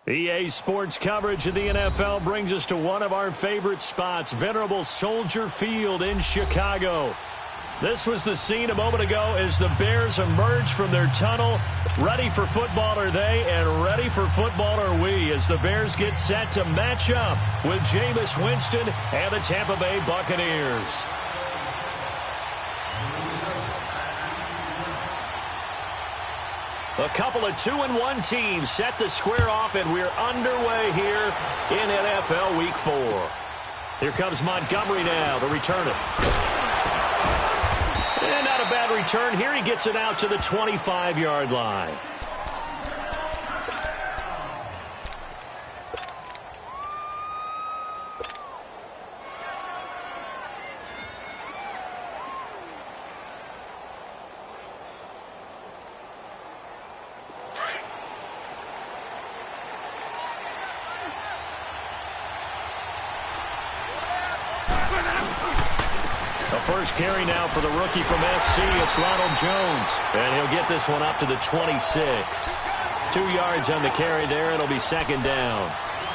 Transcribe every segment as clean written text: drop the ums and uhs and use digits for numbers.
EA Sports coverage of the NFL brings us to one of our favorite spots, venerable Soldier Field in Chicago. This was the scene a moment ago as the Bears emerged from their tunnel. Ready for football are they, and ready for football are we, as the Bears get set to match up with Jameis Winston and the Tampa Bay Buccaneers. A couple of 2-1 teams set to square off, and we're underway here in NFL Week 4. Here comes Montgomery now to return it. And not a bad return here. He gets it out to the 25-yard line. First carry now for the rookie from SC. It's Ronald Jones. And he'll get this one up to the 26. 2 yards on the carry there. It'll be second down.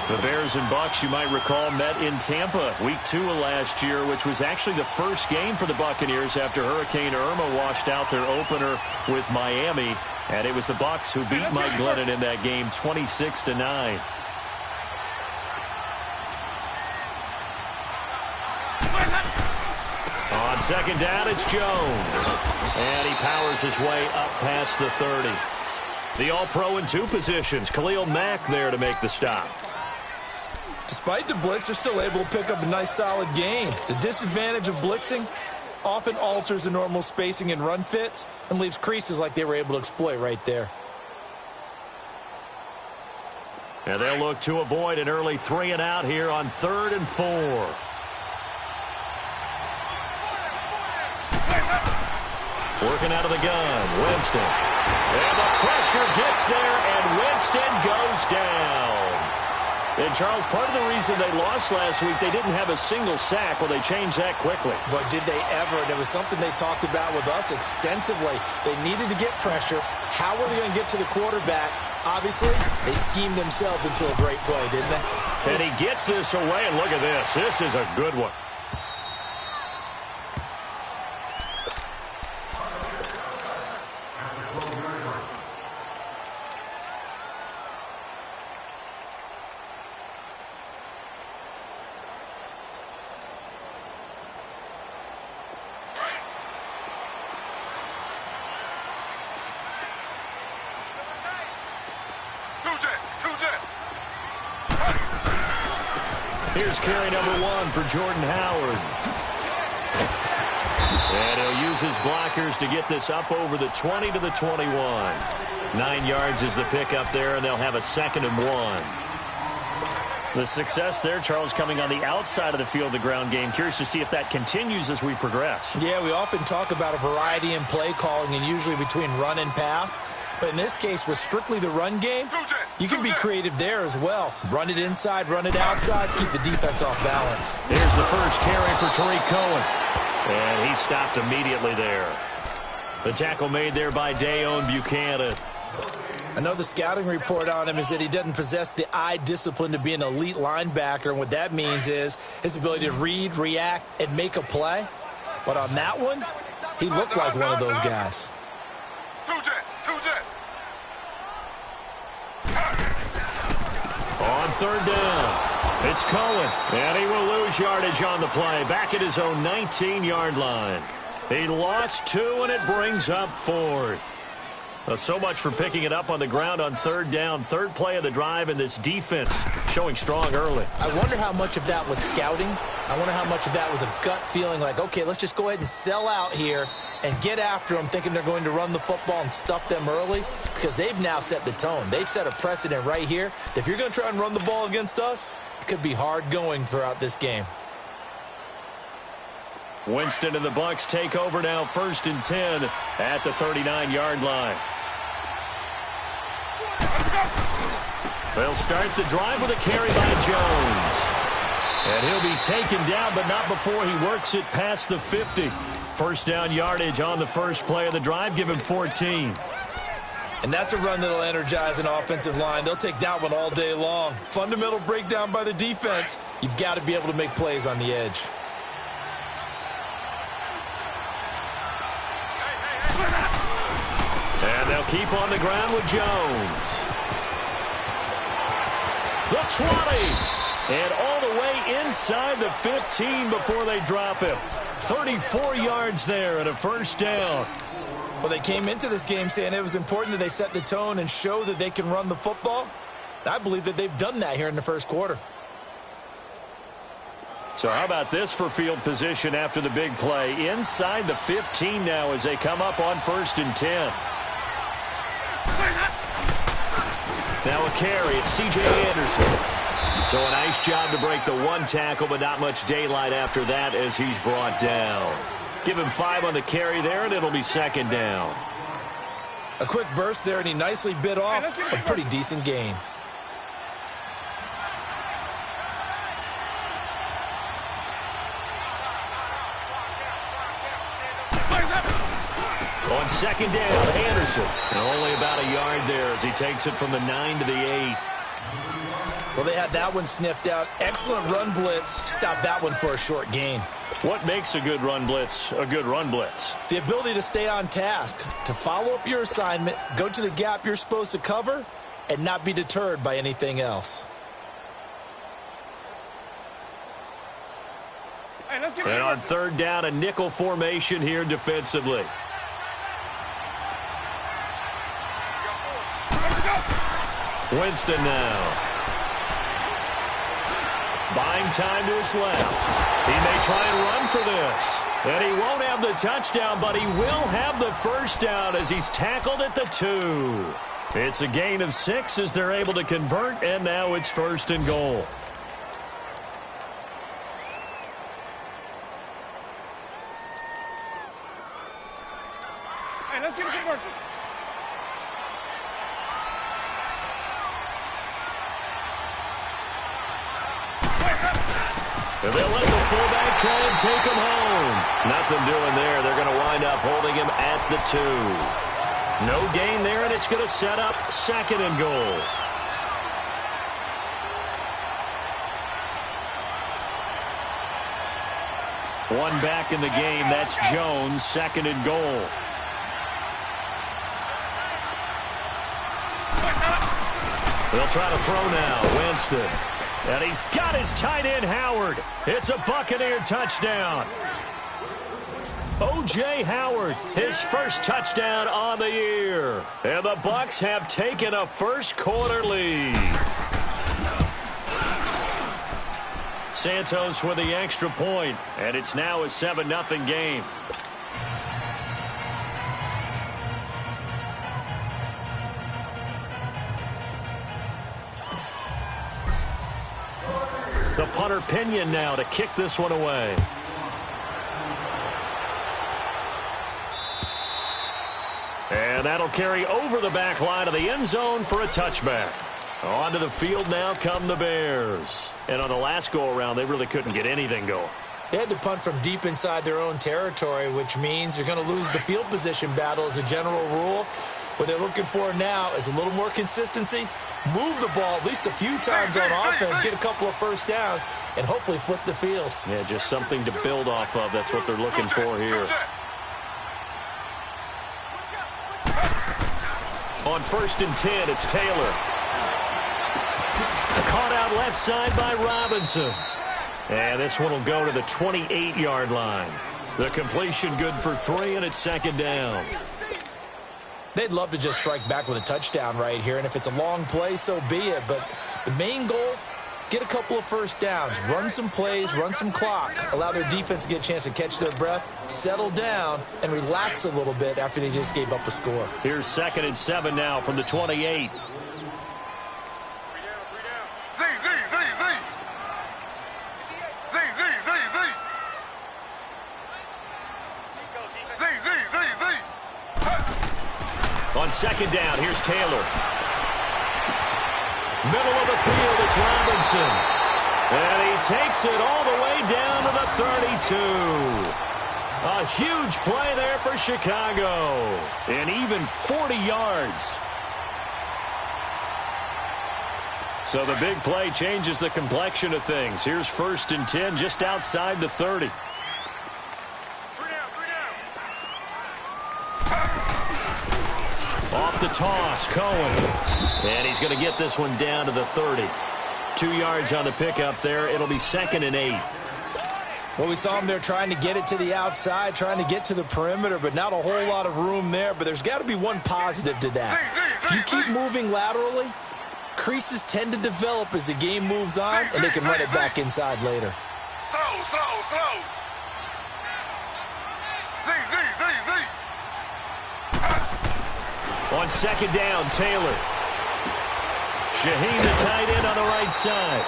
The Bears and Bucs, you might recall, met in Tampa week 2 of last year, which was actually the first game for the Buccaneers after Hurricane Irma washed out their opener with Miami. And it was the Bucs who beat Mike Glennon in that game 26-9. On second down, it's Jones. And he powers his way up past the 30. The All-Pro in 2 positions. Khalil Mack there to make the stop. Despite the blitz, they're still able to pick up a nice, solid gain. The disadvantage of blitzing often alters the normal spacing and run fits and leaves creases like they were able to exploit right there. And they'll look to avoid an early 3-and-out here on 3rd and 4. Working out of the gun, Winston. And the pressure gets there, and Winston goes down. And, Charles, part of the reason they lost last week, they didn't have a single sack. Well, they changed that quickly. But did they ever? And it was something they talked about with us extensively. They needed to get pressure. How were they going to get to the quarterback? Obviously, they schemed themselves into a great play, didn't they? And he gets this away, and look at this. This is a good one. Here's carry number 1 for Jordan Howard. And he'll use his blockers to get this up over the 20 to the 21. 9 yards is the pickup there, and they'll have a 2nd and 1. The success there, Charles, coming on the outside of the field, the ground game. Curious to see if that continues as we progress. Yeah, we often talk about a variety in play calling and usually between run and pass. But in this case, with strictly the run game, you can be creative there as well. Run it inside, run it outside, keep the defense off balance. Here's the first carry for Tariq Cohen. And he stopped immediately there. The tackle made there by Dayon Buchanan. Another scouting report on him is that he doesn't possess the eye discipline to be an elite linebacker. And what that means is his ability to read, react, and make a play. But on that one, he looked like one of those guys. On 3rd down, it's Cohen, and he will lose yardage on the play, back at his own 19-yard line. He lost 2, and it brings up 4th. So much for picking it up on the ground on 3rd down. 3rd play of the drive, and this defense showing strong early. I wonder how much of that was scouting. I wonder how much of that was a gut feeling like, okay, let's just go ahead and sell out here and get after them, thinking they're going to run the football and stuff them early, because they've now set the tone. They've set a precedent right here. If you're going to try and run the ball against us, it could be hard going throughout this game. Winston and the Bucs take over now, 1st and 10 at the 39-yard line. They'll start the drive with a carry by Jones. And he'll be taken down, but not before he works it past the 50. First down yardage on the first play of the drive. Give him 14. And that's a run that'll energize an offensive line. They'll take that one all day long. Fundamental breakdown by the defense. You've got to be able to make plays on the edge. And they'll keep on the ground with Jones. The 20. And all the way inside the 15 before they drop him. 34 yards there and a first down. Well, they came into this game saying it was important that they set the tone and show that they can run the football. And I believe that they've done that here in the first quarter. So how about this for field position after the big play? Inside the 15 now as they come up on 1st and 10. Now a carry. It's C.J. Anderson. So a nice job to break the one tackle, but not much daylight after that as he's brought down. Give him 5 on the carry there, and it'll be 2nd down. A quick burst there, and he nicely bit off a pretty decent gain. On 2nd down, Anderson. And only about a yard there as he takes it from the 9 to the 8. Well, they had that one sniffed out. Excellent run blitz. Stop that one for a short gain. What makes a good run blitz a good run blitz? The ability to stay on task, to follow up your assignment, go to the gap you're supposed to cover, and not be deterred by anything else. And on 3rd down, a nickel formation here defensively. Winston now. Buying time to his left. He may try and run for this. And he won't have the touchdown, but he will have the first down as he's tackled at the 2. It's a gain of 6 as they're able to convert, and now it's 1st and goal. Hey, let's get it working. And they'll let the fullback try and take him home. Nothing doing there. They're going to wind up holding him at the 2. No gain there, and it's going to set up 2nd and goal. One back in the game. That's Jones, 2nd and goal. They'll try to throw now. Winston. And he's got his tight end, Howard. It's a Buccaneer touchdown. O.J. Howard, his first touchdown on the year. And the Bucs have taken a first quarter lead. Santos with the extra point, and it's now a 7-0 game. The punter Pinion now to kick this one away. And that'll carry over the back line of the end zone for a touchback. Onto the field now come the Bears. And on the last go-around, they really couldn't get anything going. They had to punt from deep inside their own territory, which means you're going to lose the field position battle as a general rule. What they're looking for now is a little more consistency, move the ball at least a few times on offense, get a couple of first downs, and hopefully flip the field. Yeah, just something to build off of. That's what they're looking for here. On 1st and 10, it's Taylor. Caught out left side by Robinson. And this one will go to the 28-yard line. The completion good for 3, and it's 2nd down. They'd love to just strike back with a touchdown right here, and if it's a long play, so be it. But the main goal, get a couple of first downs, run some plays, run some clock, allow their defense to get a chance to catch their breath, settle down, and relax a little bit after they just gave up a score. Here's 2nd and 7 now from the 28. On 2nd down, here's Taylor. Middle of the field, it's Robinson. And he takes it all the way down to the 32. A huge play there for Chicago. And even 40 yards. So the big play changes the complexion of things. Here's 1st and 10 just outside the 30. Off the toss, Cohen. And he's going to get this one down to the 30. 2 yards on the pickup there. It'll be 2nd and 8. Well, we saw him there trying to get it to the outside, trying to get to the perimeter, but not a whole lot of room there. But there's got to be one positive to that. If you keep moving laterally, creases tend to develop as the game moves on, and they can run it back inside later. Slow. On 2nd down, Taylor. Shaheen, the tight end, on the right side.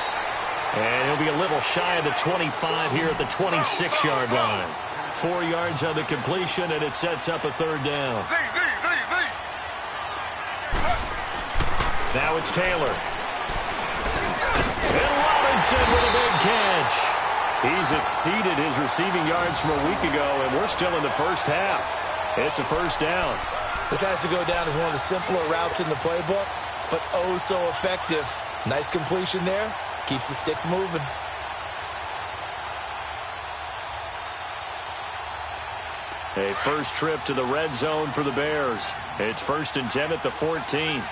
And he'll be a little shy of the 25 here at the 26-yard line. 4 yards on the completion, and it sets up a 3rd down. Now it's Taylor. And Robinson with a big catch. He's exceeded his receiving yards from a week ago, and we're still in the first half. It's a 1st down. This has to go down as one of the simpler routes in the playbook, but oh so effective. Nice completion there. Keeps the sticks moving. A first trip to the red zone for the Bears. It's 1st and 10 at the 14.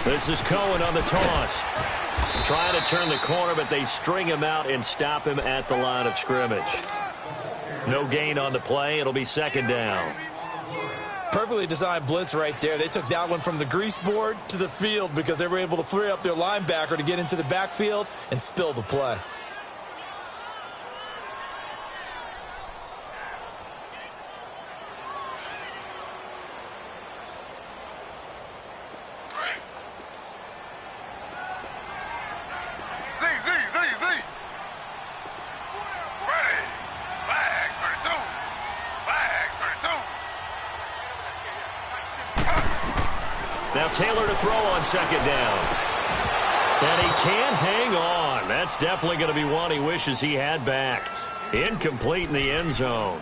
This is Cohen on the toss. Trying to turn the corner, but they string him out and stop him at the line of scrimmage. No gain on the play. It'll be 2nd down. Perfectly designed blitz right there. They took that one from the grease board to the field because they were able to free up their linebacker to get into the backfield and spill the play. Now Taylor to throw on 2nd down. And he can't hang on. That's definitely going to be one he wishes he had back. Incomplete in the end zone.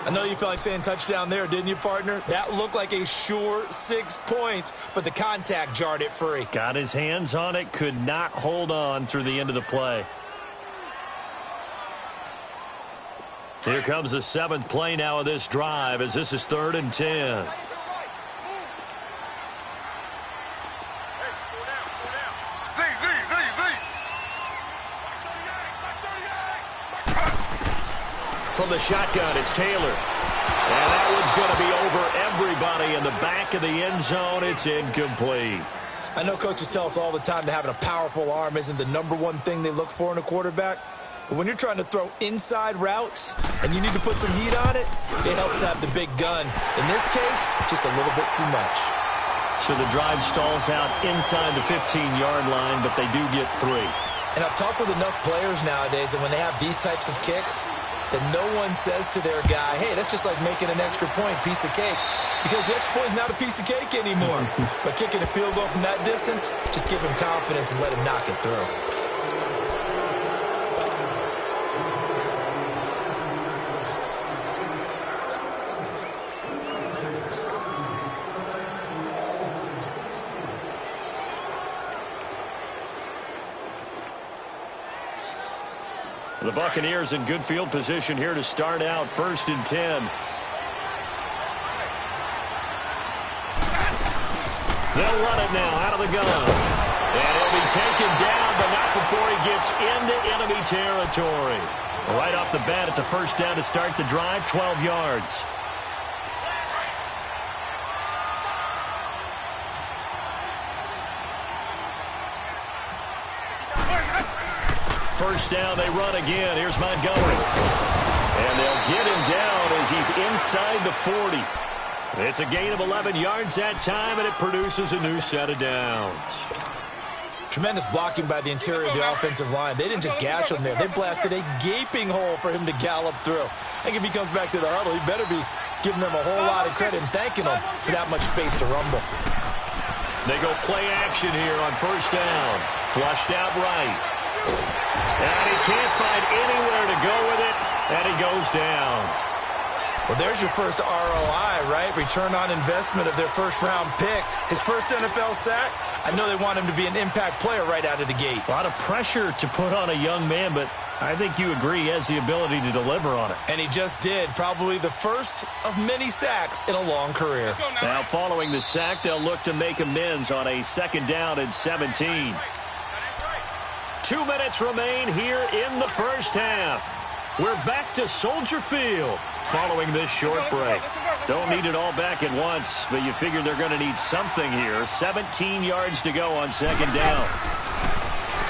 I know you felt like saying touchdown there, didn't you, partner? That looked like a sure 6 points, but the contact jarred it free. Got his hands on it, could not hold on through the end of the play. Here comes the 7th play now of this drive as this is 3rd and 10. From the shotgun, it's Taylor. And that one's going to be over everybody in the back of the end zone. It's incomplete. I know coaches tell us all the time that having a powerful arm isn't the #1 thing they look for in a quarterback. But when you're trying to throw inside routes and you need to put some heat on it, it helps have the big gun. In this case, just a little bit too much. So the drive stalls out inside the 15-yard line, but they do get 3. And I've talked with enough players nowadays that when they have these types of kicks, that no one says to their guy, hey, that's just like making an extra point, piece of cake. Because the extra point is not a piece of cake anymore. But kicking a field goal from that distance, just give him confidence and let him knock it through. The Buccaneers in good field position here to start out 1st and 10. They'll run it now out of the gun. And he'll be taken down, but not before he gets into enemy territory. Right off the bat, it's a 1st down to start the drive, 12 yards. First down, they run again. Here's Montgomery. And they'll get him down as he's inside the 40. It's a gain of 11 yards that time, and it produces a new set of downs. Tremendous blocking by the interior of the offensive line. They didn't just gash him there. They blasted a gaping hole for him to gallop through. I think if he comes back to the huddle, he better be giving them a whole lot of credit and thanking them for that much space to rumble. They go play action here on 1st down. Flushed out right. And he can't find anywhere to go with it, and he goes down. Well, there's your first ROI, right? Return on investment of their first-round pick. His first NFL sack. I know they want him to be an impact player right out of the gate. A lot of pressure to put on a young man, but I think you agree he has the ability to deliver on it. And he just did. Probably the first of many sacks in a long career. Now, following the sack, they'll look to make amends on a 2nd down and 17. 2 minutes remain here in the first half. We're back to Soldier Field following this short break. Don't need it all back at once, but you figure they're going to need something here. 17 yards to go on 2nd down.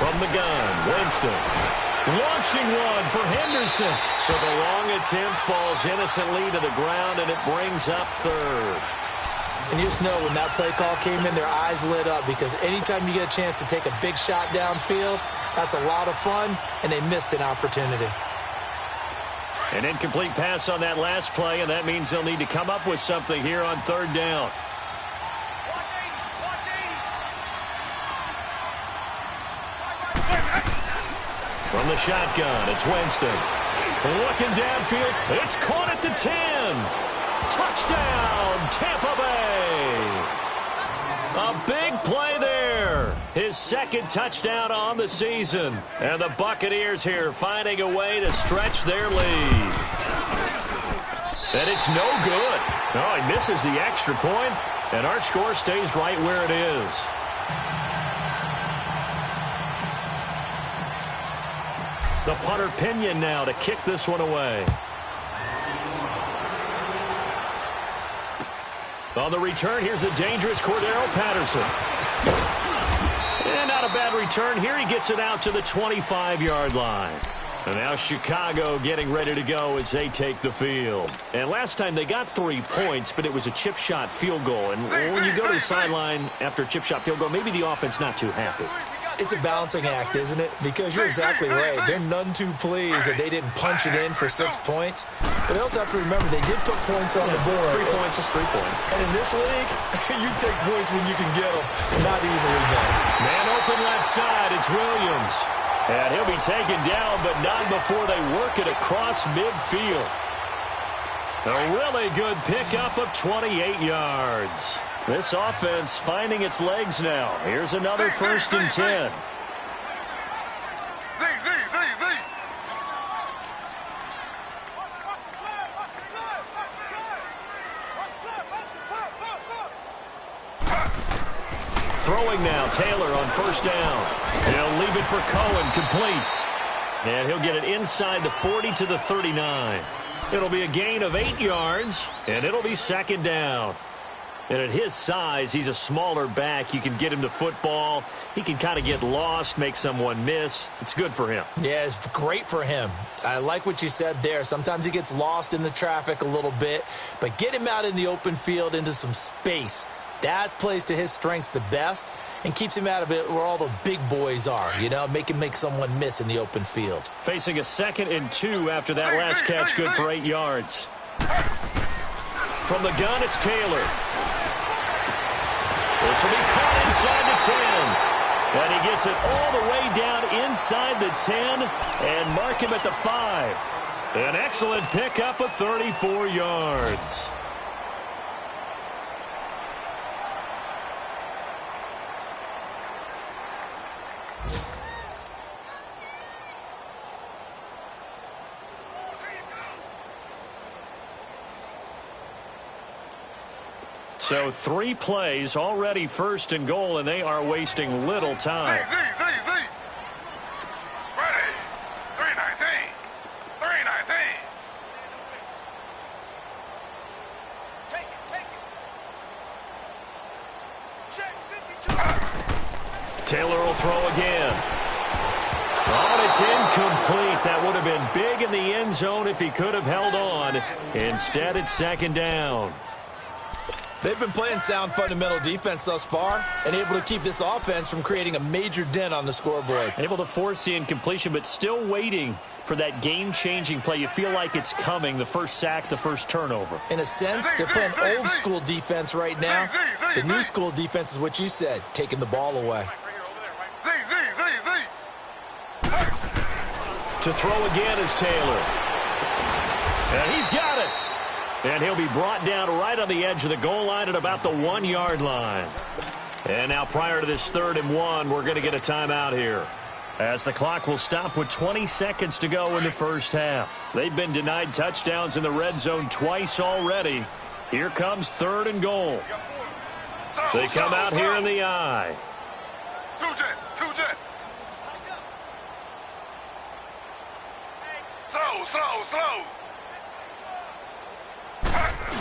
From the gun, Winston. Launching one for Henderson. So the long attempt falls innocently to the ground, and it brings up 3rd. And you just know when that play call came in, their eyes lit up, because anytime you get a chance to take a big shot downfield, that's a lot of fun, and they missed an opportunity. An incomplete pass on that last play, and that means they'll need to come up with something here on 3rd down. From the shotgun, it's Winston. Looking downfield, it's caught at the 10. Touchdown, Tampa Bay. A big play there. His 2nd touchdown on the season. And the Buccaneers here finding a way to stretch their lead. And it's no good. Oh, he misses the extra point, and our score stays right where it is. The punter Pinion now to kick this one away. On the return, here's a dangerous Cordero Patterson. And not a bad return here. He gets it out to the 25-yard line. And now Chicago getting ready to go as they take the field. And last time they got 3 points, but it was a chip shot field goal. And when you go to the sideline after a chip shot field goal, maybe the offense not too happy. It's a balancing act, isn't it? Because you're exactly right. They're none too pleased that they didn't punch it in for 6 points. But they also have to remember they did put points on the board. 3 points is 3 points. And in this league, you take points when you can get them. Not easily done. Man open left side. It's Williams. And he'll be taken down, but not before they work it across midfield. A really good pickup of 28 yards. This offense finding its legs now. Here's another 1st and 10. Throwing now, Taylor on 1st down. He'll leave it for Cohen, complete. And he'll get it inside the 40 to the 39. It'll be a gain of 8 yards, and it'll be 2nd down. And at his size, he's a smaller back. You can get him to football. He can kind of get lost, make someone miss. It's good for him. Yeah, it's great for him. I like what you said there. Sometimes he gets lost in the traffic a little bit, but get him out in the open field into some space. That plays to his strengths the best and keeps him out of it where all the big boys are, you know, make him make someone miss in the open field. Facing a 2nd and 2 after that last catch, good for 8 yards. From the gun, it's Taylor. This will be caught inside the 10. And he gets it all the way down inside the 10 and mark him at the 5. An excellent pickup of 34 yards. So 3 plays, already 1st and goal, and they are wasting little time. Ready. 319. 319. Take it. Check 52. Taylor will throw again. Oh, it's incomplete. That would have been big in the end zone if he could have held on. Instead, it's 2nd down. They've been playing sound fundamental defense thus far and able to keep this offense from creating a major dent on the scoreboard. Able to force the incompletion, but still waiting for that game-changing play. You feel like it's coming, the first sack, the first turnover. In a sense, they're playing old-school defense right now. The new school defense is what you said, taking the ball away. To throw again is Taylor. And he's got it. And he'll be brought down right on the edge of the goal line at about the 1-yard line. And now prior to this 3rd and 1, we're going to get a timeout here, as the clock will stop with 20 seconds to go in the first half. They've been denied touchdowns in the red zone twice already. Here comes 3rd and goal. They come out here in the I. Slow.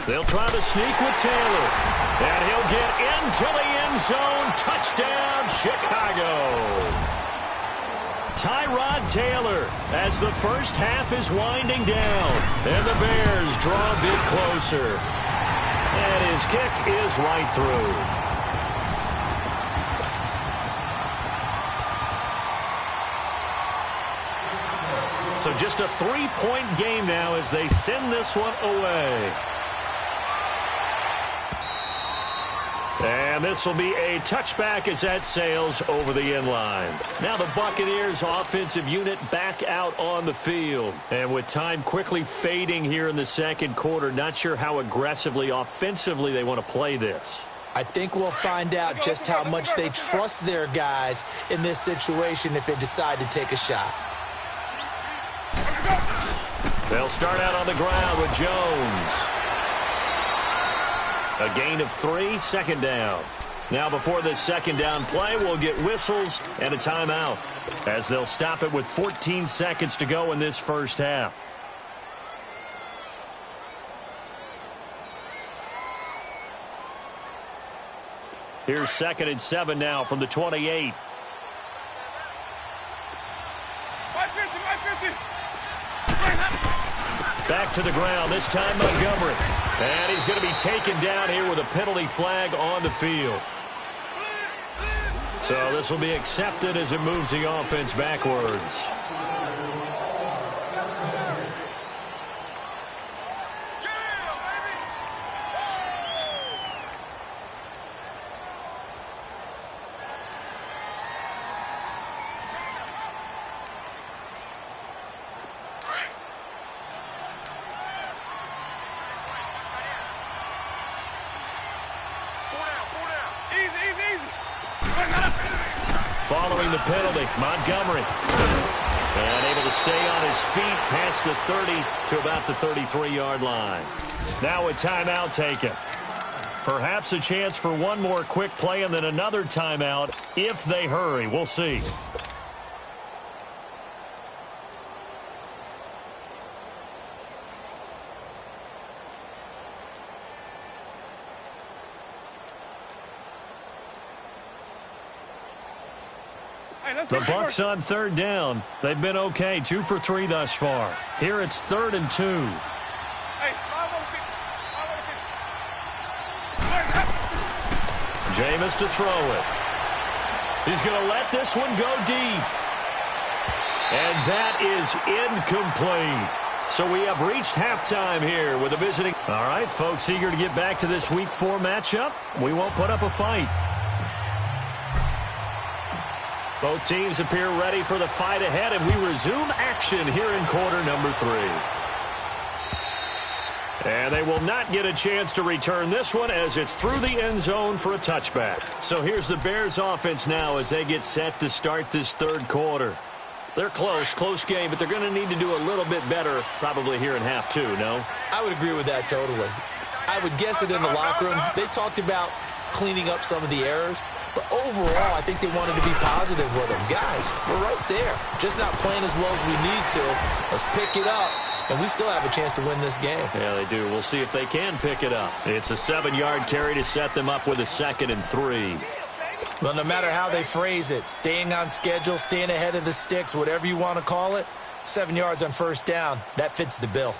They'll try to sneak with Taylor. And he'll get into the end zone. Touchdown, Chicago. Tyrod Taylor as the first half is winding down. And the Bears draw a bit closer. And his kick is right through. So just a 3-point game now as they send this one away. And this will be a touchback as that sails over the end line. Now the Buccaneers offensive unit back out on the field. And with time quickly fading here in the second quarter, not sure how aggressively offensively they want to play this. I think we'll find out just how much they trust their guys in this situation if they decide to take a shot. They'll start out on the ground with Jones. A gain of 3, 2nd down. Now before this 2nd down play, we'll get whistles and a timeout, as they'll stop it with 14 seconds to go in this first half. Here's 2nd and 7 now from the 28. 550. Back to the ground, this time Montgomery. And he's going to be taken down here with a penalty flag on the field. So this will be accepted as it moves the offense backwards. Following the penalty, Montgomery. And able to stay on his feet past the 30 to about the 33-yard line. Now a timeout taken. Perhaps a chance for one more quick play and then another timeout if they hurry. We'll see. The Bucs on 3rd down. They've been okay, 2 for 3 thus far. Here it's 3rd and 2. Jameis to throw it. He's going to let this one go deep. And that is incomplete. So we have reached halftime here with a visiting. All right, folks, eager to get back to this Week 4 matchup. We won't put up a fight. Both teams appear ready for the fight ahead, and we resume action here in quarter number 3. And they will not get a chance to return this one as it's through the end zone for a touchback. So here's the Bears offense now as they get set to start this 3rd quarter. They're close game, but they're going to need to do a little bit better probably here in half 2, no? I would agree with that totally. I would guess it in the locker room. They talked about cleaning up some of the errors. But overall, I think they wanted to be positive with them. Guys, we're right there. Just not playing as well as we need to. Let's pick it up, and we still have a chance to win this game. Yeah, they do. We'll see if they can pick it up. It's a 7-yard carry to set them up with a 2nd and 3. Well, no matter how they phrase it, staying on schedule, staying ahead of the sticks, whatever you want to call it, 7 yards on 1st down, that fits the bill.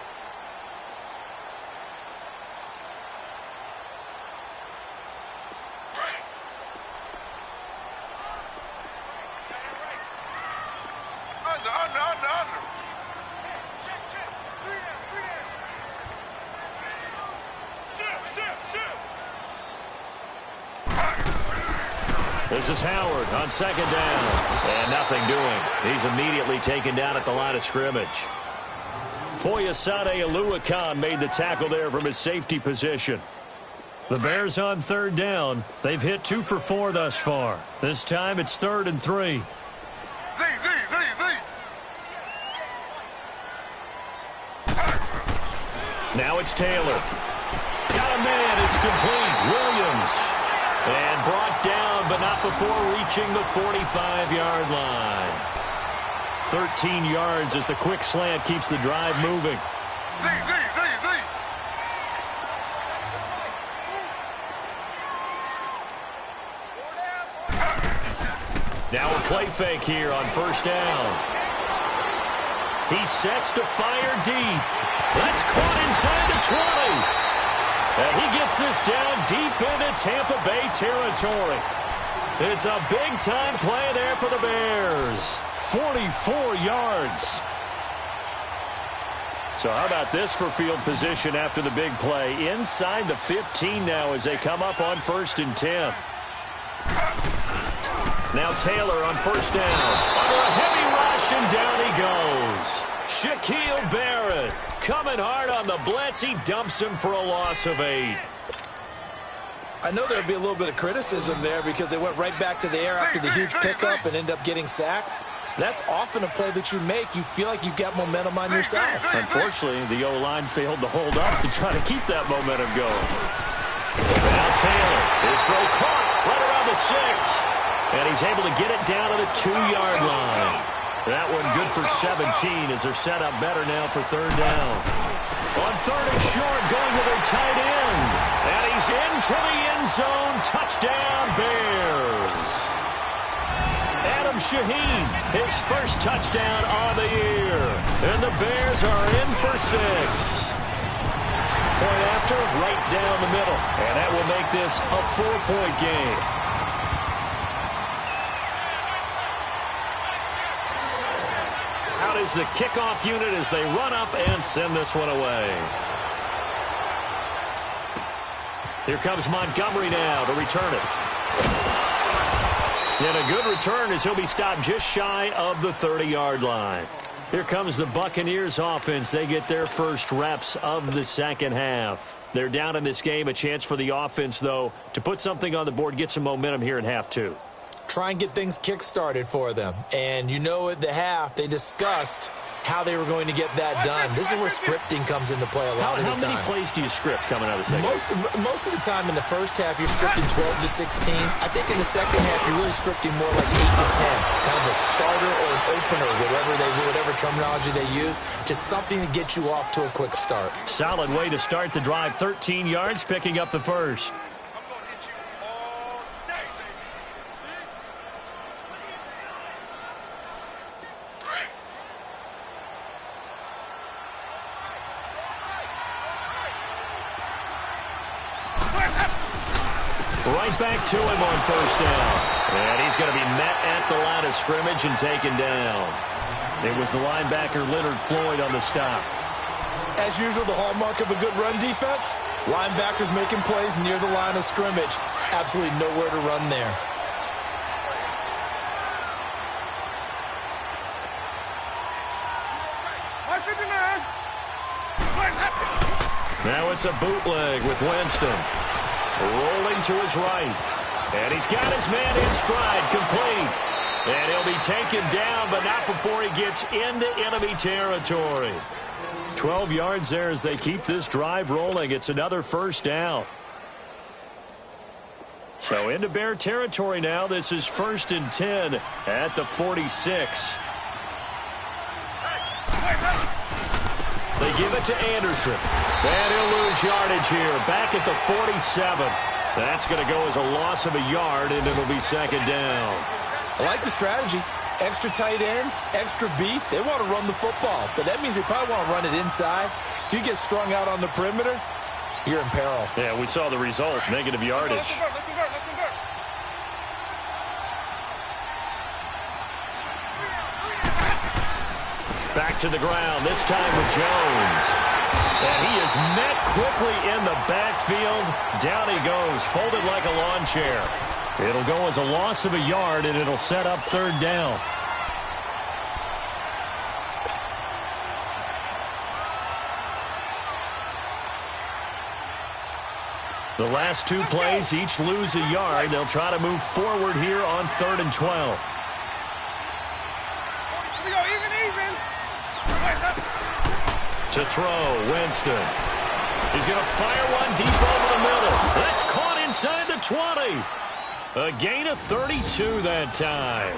This is Howard on 2nd down. And nothing doing. He's immediately taken down at the line of scrimmage. Foyesade Oluwakan made the tackle there from his safety position. The Bears on third down. They've hit 2 for 4 thus far. This time it's 3rd and 3. Now it's Taylor. Got a man. It's complete. Williams. And brought down, but not before reaching the 45-yard line. 13 yards as the quick slant keeps the drive moving. Now a play fake here on first down. He sets to fire deep. That's caught inside the 20. And he gets this down deep into Tampa Bay territory. It's a big-time play there for the Bears. 44 yards. So how about this for field position after the big play? Inside the 15 now as they come up on 1st and 10. Now Taylor on first down. Under a heavy rush, and down he goes. Shaquille Barrett coming hard on the blitz. He dumps him for a loss of 8. I know there would be a little bit of criticism there because they went right back to the air after the huge pickup and end up getting sacked. That's often a play that you make. You feel like you've got momentum on your side. Unfortunately, the O-line failed to hold up to try to keep that momentum going. Now Taylor, his throw caught right around the 6. And he's able to get it down to the 2-yard line. That one good for 17 as they're set up better now for 3rd down. On 3rd and short, going to their tight end. And he's into the end zone. Touchdown, Bears. Adam Shaheen, his first touchdown on the year. And the Bears are in for 6. Point after, right down the middle. And that will make this a 4-point game. Out is the kickoff unit as they run up and send this one away. Here comes Montgomery now to return it. And a good return as he'll be stopped just shy of the 30-yard line. Here comes the Buccaneers offense. They get their first reps of the second half. They're down in this game. A chance for the offense, though, to put something on the board, get some momentum here in half 2. Try and get things kick-started for them. And you know at the half, they discussed how they were going to get that done. This is where scripting comes into play a lot of the time. How many plays do you script coming out of the second half? Most of the time in the first half, you're scripting 12 to 16. I think in the second half, you're really scripting more like 8 to 10. Kind of a starter or an opener, whatever terminology they use. Just something to get you off to a quick start. Solid way to start the drive. 13 yards, picking up the first. Right back to him on first down. And he's going to be met at the line of scrimmage and taken down. It was the linebacker Leonard Floyd on the stop. As usual, the hallmark of a good run defense, linebackers making plays near the line of scrimmage. Absolutely nowhere to run there. Now it's a bootleg with Winston. Rolling to his right. And he's got his man in stride, complete. And he'll be taken down, but not before he gets into enemy territory. 12 yards there as they keep this drive rolling. It's another first down. So into Bear territory now. This is 1st and 10 at the 46. They give it to Anderson. And he'll lose yardage here. Back at the 47. That's going to go as a loss of a yard, and it'll be 2nd down. I like the strategy. Extra tight ends, extra beef. They want to run the football, but that means they probably want to run it inside. If you get strung out on the perimeter, you're in peril. Yeah, we saw the result, negative yardage. Back to the ground, this time with Jones. And he is met quickly in the backfield. Down he goes, folded like a lawn chair. It'll go as a loss of a yard, and it'll set up 3rd down. The last two plays each lose a yard. They'll try to move forward here on 3rd and 12. We go even. To throw, Winston. He's going to fire one deep over the middle. That's caught inside the 20. A gain of 32 that time.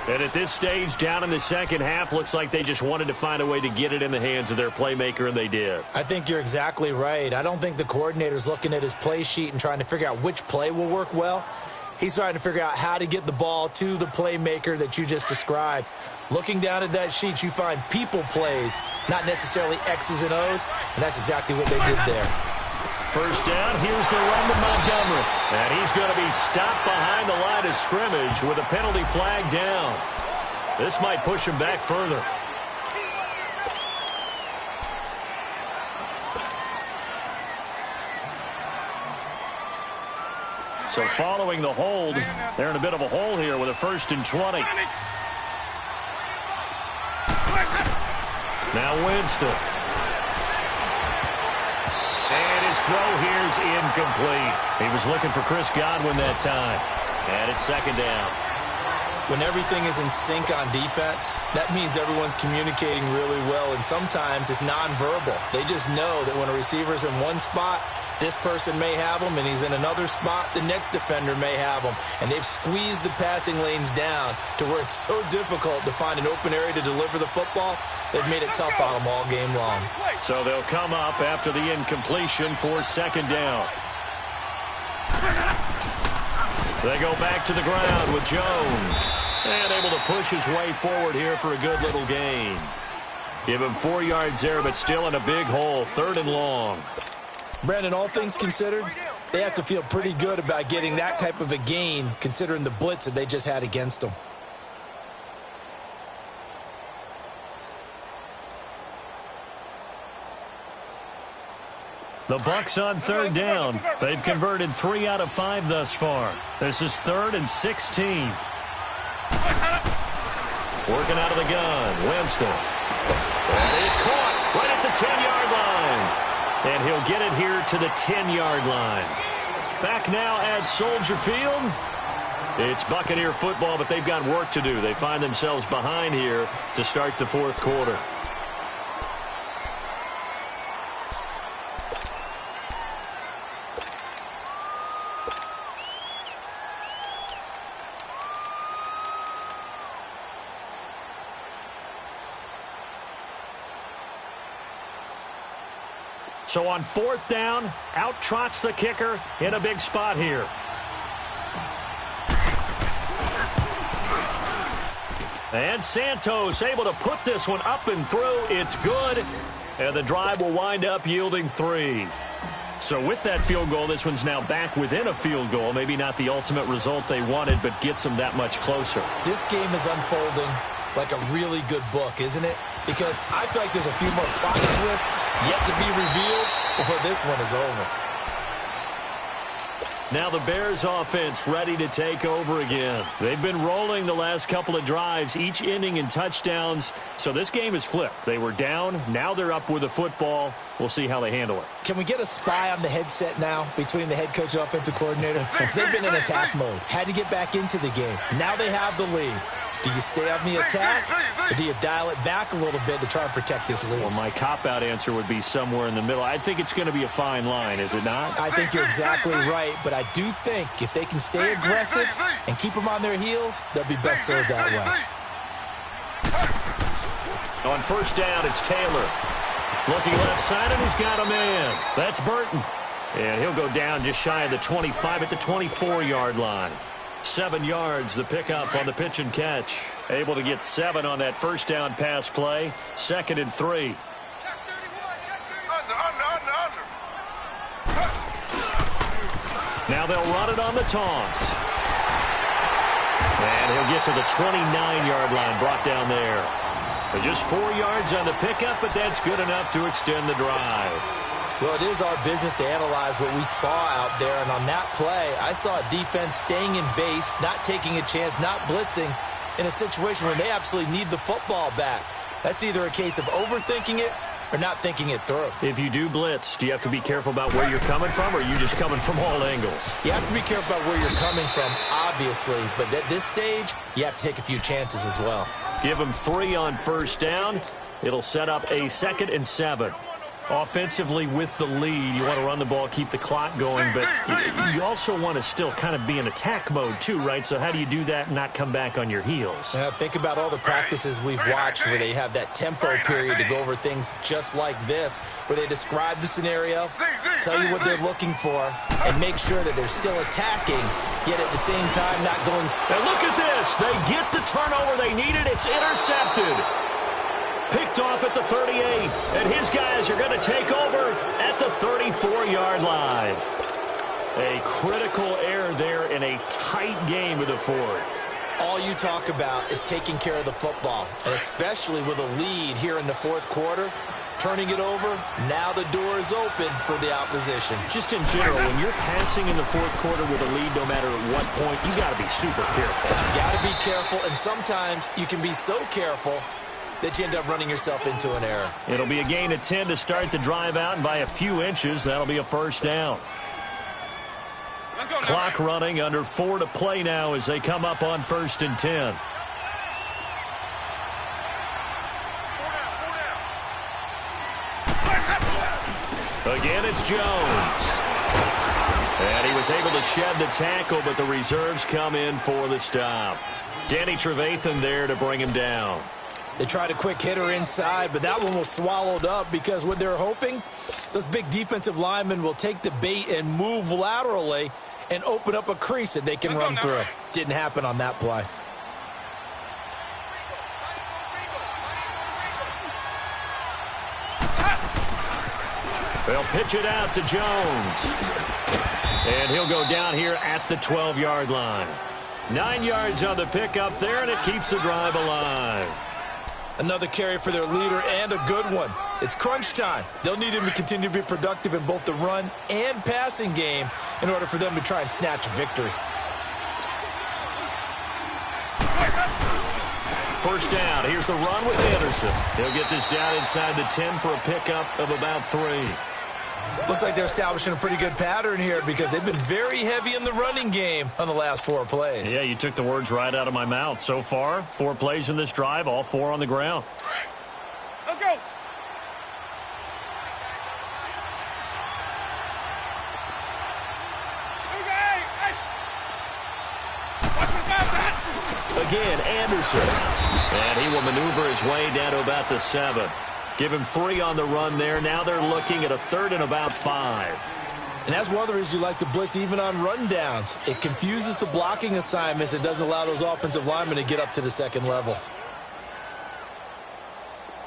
And at this stage, down in the second half, looks like they just wanted to find a way to get it in the hands of their playmaker, and they did. I think you're exactly right. I don't think the coordinator's looking at his play sheet and trying to figure out which play will work well. He's trying to figure out how to get the ball to the playmaker that you just described. Looking down at that sheet, you find people plays, not necessarily X's and O's, and that's exactly what they did there. First down, here's the run to Montgomery. And he's going to be stopped behind the line of scrimmage with a penalty flag down. This might push him back further. So following the hold, they're in a bit of a hole here with a 1st and 20. Now Winston. And his throw here is incomplete. He was looking for Chris Godwin that time. And it's 2nd down. When everything is in sync on defense, that means everyone's communicating really well, and sometimes it's nonverbal. They just know that when a receiver's in one spot, this person may have him, and he's in another spot, the next defender may have him. And they've squeezed the passing lanes down to where it's so difficult to find an open area to deliver the football. They've made it tough on them all game long. So they'll come up after the incompletion for 2nd down. They go back to the ground with Jones. And able to push his way forward here for a good little gain. Give him 4 yards there, but still in a big hole. 3rd and long. Brandon, all things considered, they have to feel pretty good about getting that type of a gain, considering the blitz that they just had against them. The Bucs on 3rd down. They've converted 3 out of 5 thus far. This is 3rd and 16. Working out of the gun, Winston. And he's caught right at the 10-yard line. And he'll get it here to the 10-yard line. Back now at Soldier Field. It's Buccaneer football, but they've got work to do. They find themselves behind here to start the 4th quarter. So on 4th down, out trots the kicker in a big spot here. And Santos able to put this one up and through. It's good. And the drive will wind up yielding 3. So with that field goal, this one's now back within a field goal. Maybe not the ultimate result they wanted, but gets them that much closer. This game is unfolding like a really good book, isn't it? Because I feel like there's a few more plot twists yet to be revealed before this one is over. Now the Bears offense ready to take over again. They've been rolling the last couple of drives, each ending in touchdowns. So this game is flipped. They were down. Now they're up with the football. We'll see how they handle it. Can we get a spy on the headset now between the head coach and offensive coordinator? Because they've been in attack mode. Had to get back into the game. Now they have the lead. Do you stay on the attack, or do you dial it back a little bit to try and protect this lead? Well, my cop-out answer would be somewhere in the middle. I think it's going to be a fine line, is it not? I think you're exactly right, but I do think if they can stay aggressive and keep them on their heels, they'll be best served that way. On 1st down, it's Taylor. Looking left side, and he's got a man. That's Burton. And he'll go down just shy of the 25 at the 24-yard line. 7 yards, the pickup on the pitch and catch. Able to get 7 on that 1st down pass play. 2nd and 3. Now they'll run it on the toss. And he'll get to the 29-yard line, brought down there. Just 4 yards on the pickup, but that's good enough to extend the drive. Well, it is our business to analyze what we saw out there, and on that play, I saw a defense staying in base, not taking a chance, not blitzing, in a situation where they absolutely need the football back. That's either a case of overthinking it or not thinking it through. If you do blitz, do you have to be careful about where you're coming from, or are you just coming from all angles? You have to be careful about where you're coming from, obviously, but at this stage, you have to take a few chances as well. Give them 3 on first down. It'll set up a 2nd and 7. Offensively, with the lead, you want to run the ball, keep the clock going, but you also want to still kind of be in attack mode too, right? So how do you do that and not come back on your heels? Think about all the practices we've watched where they have that tempo period to go over things just like this, where they describe the scenario, tell you what they're looking for, and make sure that they're still attacking, yet at the same time not going... And look at this. They get the turnover they needed. It's intercepted. Picked off at the 38, and his guys are going to take over at the 34-yard line. A critical error there in a tight game of the 4th. All you talk about is taking care of the football, and especially with a lead here in the 4th quarter, turning it over, now the door is open for the opposition. Just in general, when you're passing in the 4th quarter with a lead, no matter at what point, you got to be super careful. Got to be careful, and sometimes you can be so careful that you end up running yourself into an error. It'll be a gain of 10 to start the drive out, and by a few inches, that'll be a first down. Clock running, under 4 to play now as they come up on 1st and 10. Again, it's Jones. And he was able to shed the tackle, but the reserves come in for the stop. Danny Trevathan there to bring him down. They tried a quick hitter inside, but that one was swallowed up because what they're hoping, those big defensive linemen will take the bait and move laterally and open up a crease that they can run through. Didn't happen on that play. They'll pitch it out to Jones. And he'll go down here at the 12-yard line. 9 yards on the pickup there, and it keeps the drive alive. Another carry for their leader, and a good one. It's crunch time. They'll need him to continue to be productive in both the run and passing game in order for them to try and snatch a victory. First down. Here's the run with Anderson. He'll get this down inside the 10 for a pickup of about 3. Looks like they're establishing a pretty good pattern here because they've been very heavy in the running game on the last 4 plays. Yeah, you took the words right out of my mouth. So far, 4 plays in this drive, all 4 on the ground. Let's go. Again, Anderson. And he will maneuver his way down to about the 7. Give him 3 on the run there. Now they're looking at a 3rd and about 5. And that's one of the reasons you like to blitz even on rundowns. It confuses the blocking assignments. It doesn't allow those offensive linemen to get up to the 2nd level.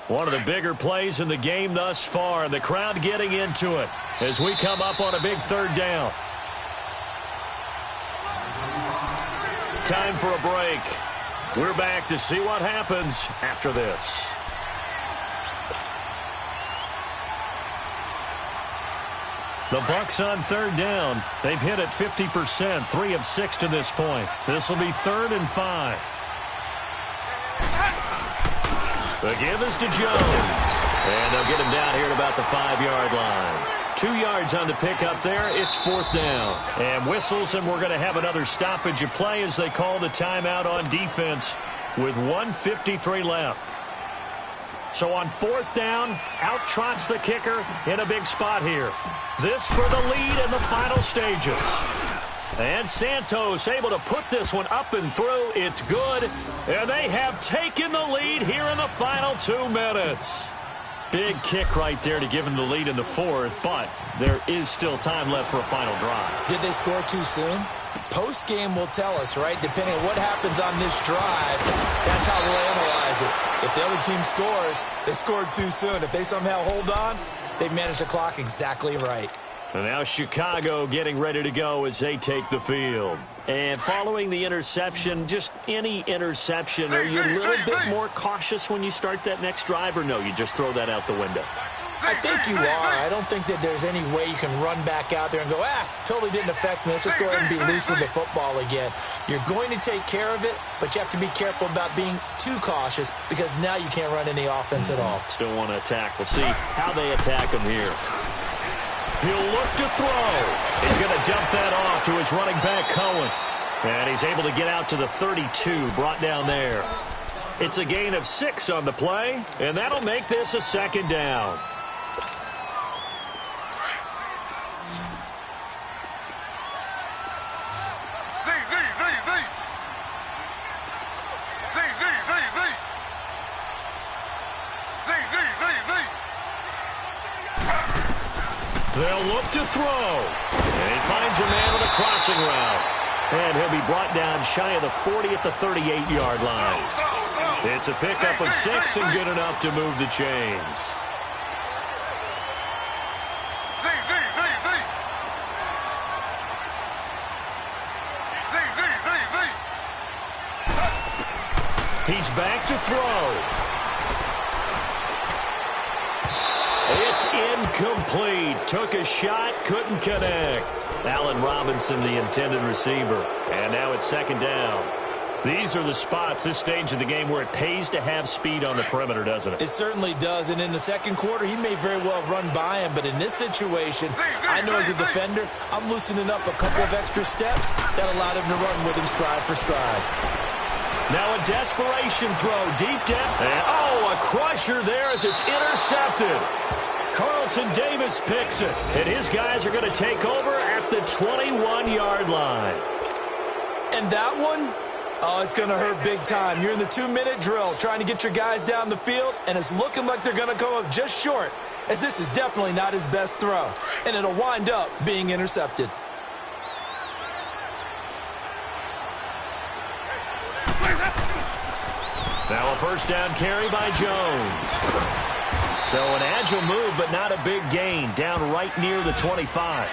One of the bigger plays in the game thus far. The crowd getting into it as we come up on a big 3rd down. Time for a break. We're back to see what happens after this. The Bucs on 3rd down. They've hit it 50%, 3 of 6 to this point. This will be 3rd and 5. The give is to Jones. And they'll get him down here at about the 5-yard line. 2 yards on the pickup there. It's 4th down. And whistles, and we're going to have another stoppage of play as they call the timeout on defense with 1:53 left. So on 4th down, out trots the kicker in a big spot here. This for the lead in the final stages. And Santos able to put this one up and through. It's good. And they have taken the lead here in the final 2 minutes. Big kick right there to give them the lead in the 4th, but there is still time left for a final drive. Did they score too soon? Post-game will tell us, right? Depending on what happens on this drive, that's how we'll analyze it. If the other team scores, they scored too soon. If they somehow hold on, they've managed the clock exactly right. And now Chicago getting ready to go as they take the field. And following the interception, just any interception, are you a little bit more cautious when you start that next drive, or no, you just throw that out the window? I think you are. I don't think that there's any way you can run back out there and go, totally didn't affect me. Let's just go ahead and be loose with the football again. You're going to take care of it, but you have to be careful about being too cautious because now you can't run any offense at all. Still want to attack. We'll see how they attack him here. He'll look to throw. He's going to dump that off to his running back, Cohen. And he's able to get out to the 32, brought down there. It's a gain of 6 on the play, and that'll make this a second down. They'll look to throw. And he finds a man with a crossing route. And he'll be brought down shy of the 40 at the 38-yard line. It's a pickup of 6 and good enough to move the chains. He's back to throw. It's incomplete. Took a shot, couldn't connect. Allen Robinson, the intended receiver. And now it's second down. These are the spots, this stage of the game, where it pays to have speed on the perimeter, doesn't it? It certainly does. And in the second quarter, he may very well have run by him. But in this situation, I know as a defender, I'm loosening up a couple of extra steps that allowed him to run with him stride for stride. Now a desperation throw, deep depth. And, a crusher there as it's intercepted. Carlton Davis picks it, and his guys are going to take over at the 21-yard line. And that one, it's going to hurt big time. You're in the 2-minute drill trying to get your guys down the field, and it's looking like they're going to come up just short, as this is definitely not his best throw, and it'll wind up being intercepted. Now a first down carry by Jones. So an agile move, but not a big gain. Down right near the 25.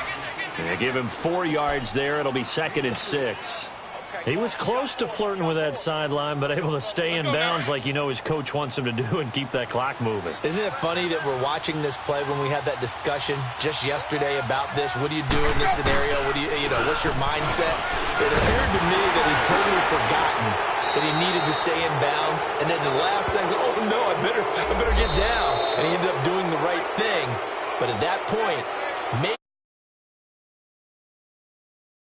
They give him 4 yards there. It'll be second and 6. He was close to flirting with that sideline, but able to stay in bounds like you know his coach wants him to do and keep that clock moving. Isn't it funny that we're watching this play when we had that discussion just yesterday about this? What do you do in this scenario? What's your mindset? It appeared to me that he'd totally forgotten that he needed to stay in bounds, and then the last second, oh no, I better get down. And he ended up doing the right thing. But at that point, maybe